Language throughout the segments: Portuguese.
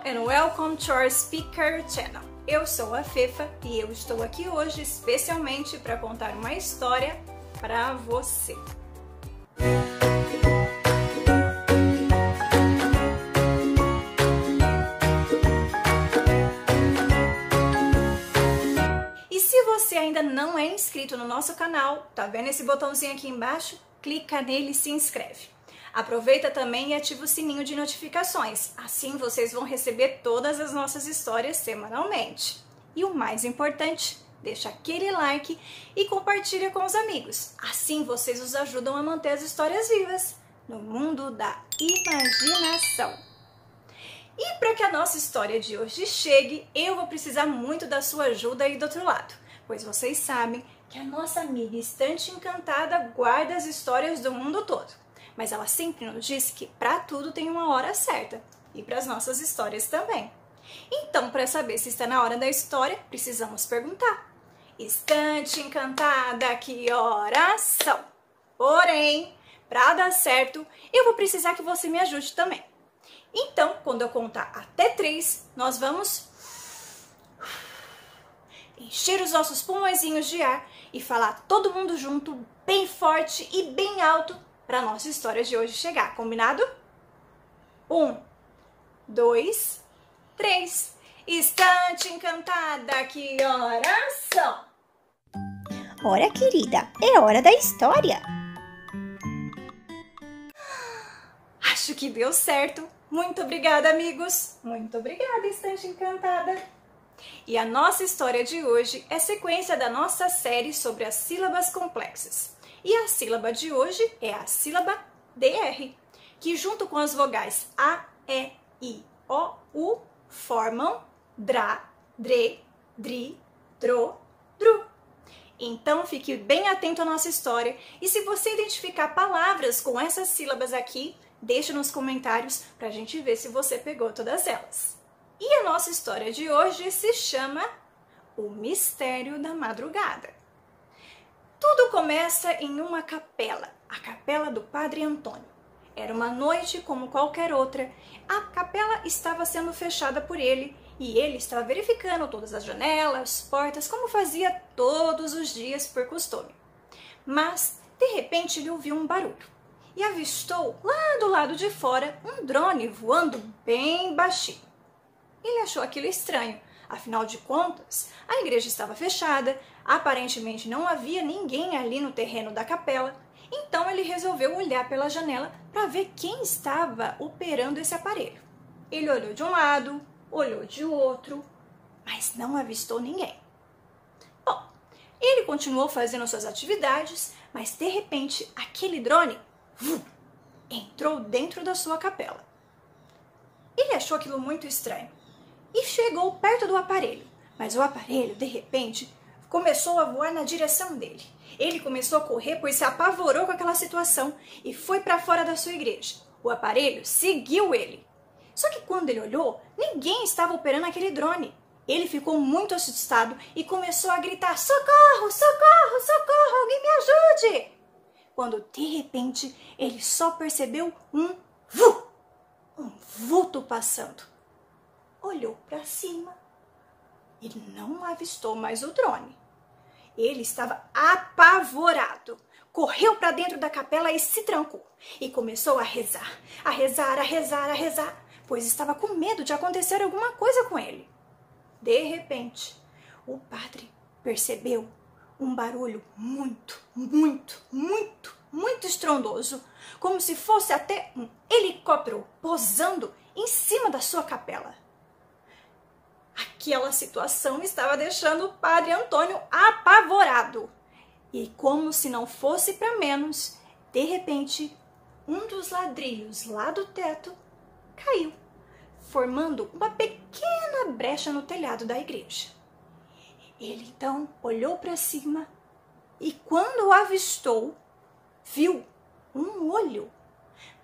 and welcome to our Speaker Channel. Eu sou a Fefa e eu estou aqui hoje especialmente para contar uma história para você. E se você ainda não é inscrito no nosso canal, tá vendo esse botãozinho aqui embaixo? Clica nele e se inscreve. Aproveita também e ativa o sininho de notificações, assim vocês vão receber todas as nossas histórias semanalmente. E o mais importante, deixa aquele like e compartilha com os amigos, assim vocês nos ajudam a manter as histórias vivas no mundo da imaginação. E para que a nossa história de hoje chegue, eu vou precisar muito da sua ajuda aí do outro lado, pois vocês sabem que a nossa amiga Estante Encantada guarda as histórias do mundo todo. Mas ela sempre nos diz que para tudo tem uma hora certa, e para as nossas histórias também. Então, para saber se está na hora da história, precisamos perguntar: Estante Encantada, que horas são? Porém, para dar certo, eu vou precisar que você me ajude também. Então, quando eu contar até 3, nós vamos encher os nossos pulmõezinhos de ar e falar todo mundo junto, bem forte e bem alto, para a nossa história de hoje chegar, combinado? 1, 2, 3. Estante Encantada, que horas são? Ora, querida, é hora da história. Acho que deu certo. Muito obrigada, amigos. Muito obrigada, Estante Encantada. E a nossa história de hoje é sequência da nossa série sobre as sílabas complexas. E a sílaba de hoje é a sílaba DR, que junto com as vogais A, E, I, O, U, formam DRA, DRE, DRI, DRO, DRU. Então fique bem atento à nossa história e se você identificar palavras com essas sílabas aqui, deixa nos comentários para a gente ver se você pegou todas elas. E a nossa história de hoje se chama O Mistério da Madrugada. Tudo começa em uma capela, a capela do Padre Antônio. Era uma noite como qualquer outra, a capela estava sendo fechada por ele e ele estava verificando todas as janelas, portas, como fazia todos os dias por costume. Mas, de repente, ele ouviu um barulho e avistou lá do lado de fora um drone voando bem baixinho. Ele achou aquilo estranho, afinal de contas, a igreja estava fechada, aparentemente não havia ninguém ali no terreno da capela, então ele resolveu olhar pela janela para ver quem estava operando esse aparelho. Ele olhou de um lado, olhou de outro, mas não avistou ninguém. Bom, ele continuou fazendo suas atividades, mas de repente aquele drone entrou dentro da sua capela. Ele achou aquilo muito estranho e chegou perto do aparelho, mas o aparelho, de repente, começou a voar na direção dele. Ele começou a correr, pois se apavorou com aquela situação e foi para fora da sua igreja. O aparelho seguiu ele. Só que quando ele olhou, ninguém estava operando aquele drone. Ele ficou muito assustado e começou a gritar: socorro, socorro, socorro, alguém me ajude! Quando de repente ele só percebeu um vulto passando. Olhou para cima. Ele não avistou mais o drone. Ele estava apavorado. Correu para dentro da capela e se trancou. E começou a rezar, a rezar, a rezar, a rezar, pois estava com medo de acontecer alguma coisa com ele. De repente, o padre percebeu um barulho muito, muito, muito, muito estrondoso, como se fosse até um helicóptero pousando em cima da sua capela. Aquela situação estava deixando o Padre Antônio apavorado. E como se não fosse para menos, de repente, um dos ladrilhos lá do teto caiu, formando uma pequena brecha no telhado da igreja. Ele então olhou para cima e quando o avistou, viu um olho.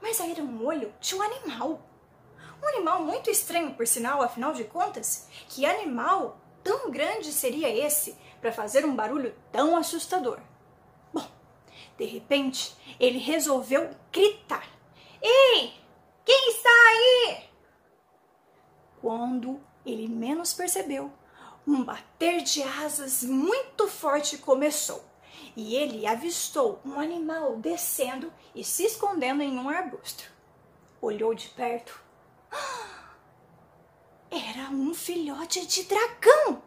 Mas era um olho de um animal. Um animal muito estranho, por sinal, afinal de contas, que animal tão grande seria esse para fazer um barulho tão assustador? Bom, de repente, ele resolveu gritar: Ei, quem está aí? Quando ele menos percebeu, um bater de asas muito forte começou e ele avistou um animal descendo e se escondendo em um arbusto. Olhou de perto. Era um filhote de dragão!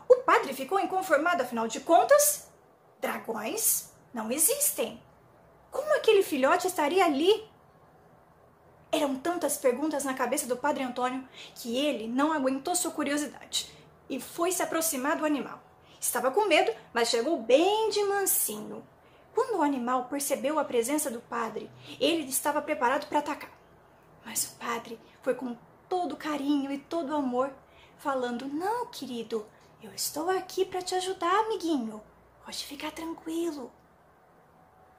O padre ficou inconformado, afinal de contas, dragões não existem. Como aquele filhote estaria ali? Eram tantas perguntas na cabeça do Padre Antônio que ele não aguentou sua curiosidade e foi se aproximar do animal. Estava com medo, mas chegou bem de mansinho. Quando o animal percebeu a presença do padre, ele estava preparado para atacar. Mas o padre foi com todo carinho e todo amor, falando: "Não, querido, eu estou aqui para te ajudar, amiguinho. Pode ficar tranquilo."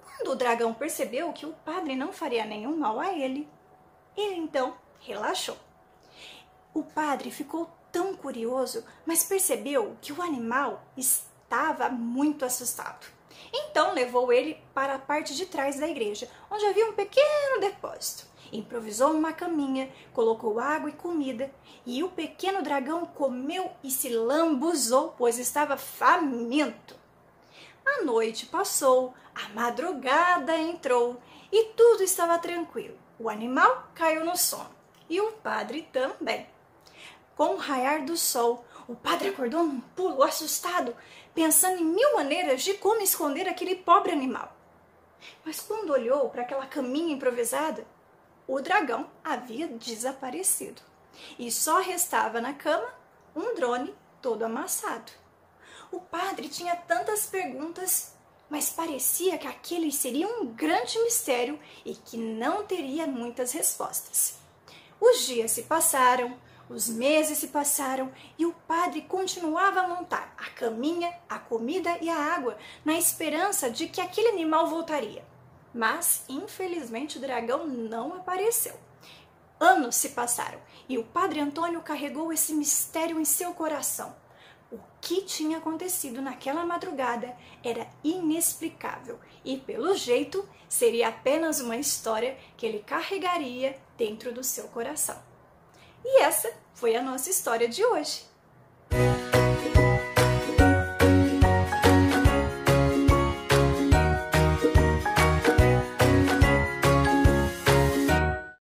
Quando o dragão percebeu que o padre não faria nenhum mal a ele então relaxou. O padre ficou tão curioso, mas percebeu que o animal estava muito assustado. Então levou ele para a parte de trás da igreja, onde havia um pequeno depósito. Improvisou uma caminha, colocou água e comida, e o pequeno dragão comeu e se lambuzou, pois estava faminto. A noite passou, a madrugada entrou e tudo estava tranquilo. O animal caiu no sono e o padre também. Com o raiar do sol, o padre acordou num pulo, assustado, pensando em 1000 maneiras de como esconder aquele pobre animal. Mas quando olhou para aquela caminha improvisada, o dragão havia desaparecido e só restava na cama um drone todo amassado. O padre tinha tantas perguntas, mas parecia que aquele seria um grande mistério e que não teria muitas respostas. Os dias se passaram, os meses se passaram e o padre continuava a montar a caminha, a comida e a água na esperança de que aquele animal voltaria. Mas, infelizmente, o dragão não apareceu. Anos se passaram e o Padre Antônio carregou esse mistério em seu coração. O que tinha acontecido naquela madrugada era inexplicável e, pelo jeito, seria apenas uma história que ele carregaria dentro do seu coração. E essa foi a nossa história de hoje.